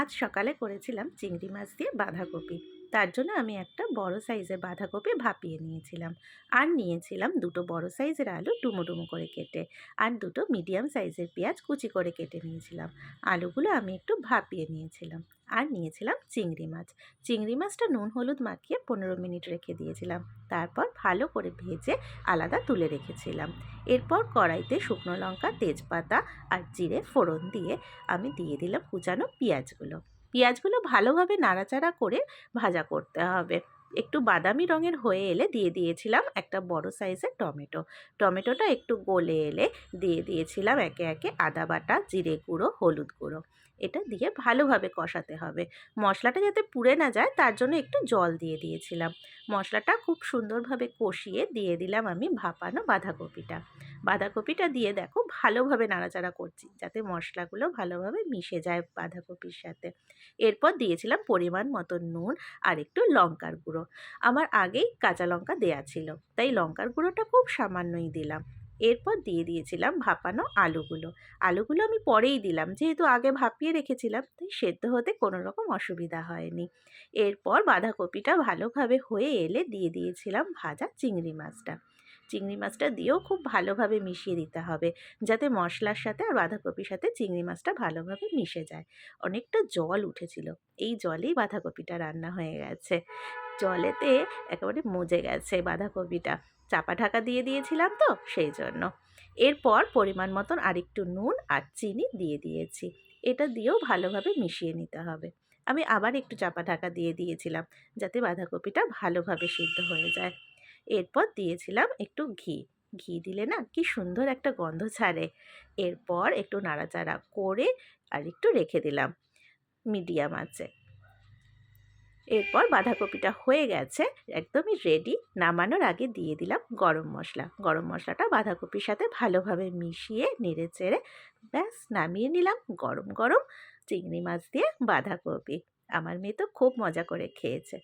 আজ সকালে করেছিলাম চিংড়ি মাছ দিয়ে বাঁধাকপি। তার জন্য আমি একটা বড় সাইজের বাঁধাকপি ভাপিয়ে নিয়েছিলাম। আর নিয়েছিলাম দুটো বড় সাইজের আলু ডুমো ডুমো করে কেটে। আর দুটো মিডিয়াম সাইজের পেঁয়াজ কুচি করে কেটে নিয়েছিলাম। আলুগুলো আমি একটু ভাপিয়ে নিয়েছিলাম। আর নিয়েছিলাম চিংড়ি মাছ। চিংড়ি মাছটা নুন হলুদ মাখিয়ে 15 মিনিট রেখে দিয়েছিলাম। তারপর ভালো করে ভেজে আলাদা তুলে রেখেছিলাম। এরপর কড়াইতে শুকনো লঙ্কা, তেজপাতা আর জিরে ফোড়ন দিয়ে আমি দিয়ে দিলাম কুচানো পেঁয়াজগুলো ভালোভাবে নাড়াচাড়া করে ভাজা করতে হবে। একটু বাদামি রঙের হয়ে এলে দিয়ে দিয়েছিলাম একটা বড় সাইজের টমেটোটা একটু গলে এলে দিয়ে দিয়েছিলাম একে একে আদা বাটা, জিরে গুঁড়ো, হলুদ গুঁড়ো। এটা দিয়ে ভালোভাবে কষাতে হবে। মশলাটা যাতে পুড়ে না যায় তার জন্য একটু জল দিয়ে দিয়েছিলাম। মশলাটা খুব সুন্দরভাবে কষিয়ে দিয়ে দিলাম আমি ভাপানো বাঁধাকপিটা দিয়ে দেখো ভালোভাবে নাড়াচাড়া করছি যাতে মশলাগুলো ভালোভাবে মিশে যায় বাঁধাকপির সাথে। এরপর দিয়েছিলাম পরিমাণ মতো নুন আর একটু লঙ্কার গুঁড়ো। আমার আগেই কাঁচা লঙ্কা দেয়া ছিল, তাই লঙ্কার গুঁড়োটা খুব সামান্যই দিলাম। এরপর দিয়ে দিয়েছিলাম ভাপানো আলুগুলো আমি পরেই দিলাম, যেহেতু আগে ভাপিয়ে রেখেছিলাম তাই সেদ্ধ হতে কোনো রকম অসুবিধা হয়নি। এরপর বাঁধাকপিটা ভালোভাবে হয়ে এলে দিয়ে দিয়েছিলাম ভাজা চিংড়ি মাছটা দিয়েও খুব ভালোভাবে মিশিয়ে দিতে হবে, যাতে মশলার সাথে আর বাঁধাকপির সাথে চিংড়ি মাছটা ভালোভাবে মিশে যায়। অনেকটা জল উঠেছিল, এই জলেই বাঁধাকপিটা রান্না হয়ে গেছে। জলেতে একেবারে মজে গেছে বাঁধাকপিটা। চাপা ঢাকা দিয়ে দিয়েছিলাম তো সেই জন্য। এরপর পরিমাণ মতন আরেকটু নুন আর চিনি দিয়ে দিয়েছি। এটা দিয়েও ভালোভাবে মিশিয়ে নিতে হবে। আমি আবার একটু চাপা ঢাকা দিয়ে দিয়েছিলাম যাতে বাঁধাকপিটা ভালোভাবে সিদ্ধ হয়ে যায়। এরপর দিয়েছিলাম একটু ঘি দিলে না কি সুন্দর একটা গন্ধ ছাড়ে। এরপর একটু নাড়াচাড়া করে আর একটু রেখে দিলাম মিডিয়াম আঁচে। এরপর বাঁধাকপিটা হয়ে গেছে, একদমই রেডি। নামানোর আগে দিয়ে দিলাম গরম মশলাটা বাঁধাকপির সাথে ভালোভাবে মিশিয়ে নেড়ে চেড়ে ব্যাস নামিয়ে নিলাম গরম গরম চিংড়ি মাছ দিয়ে বাঁধাকপি। আমার মেয়ে তো খুব মজা করে খেয়েছে।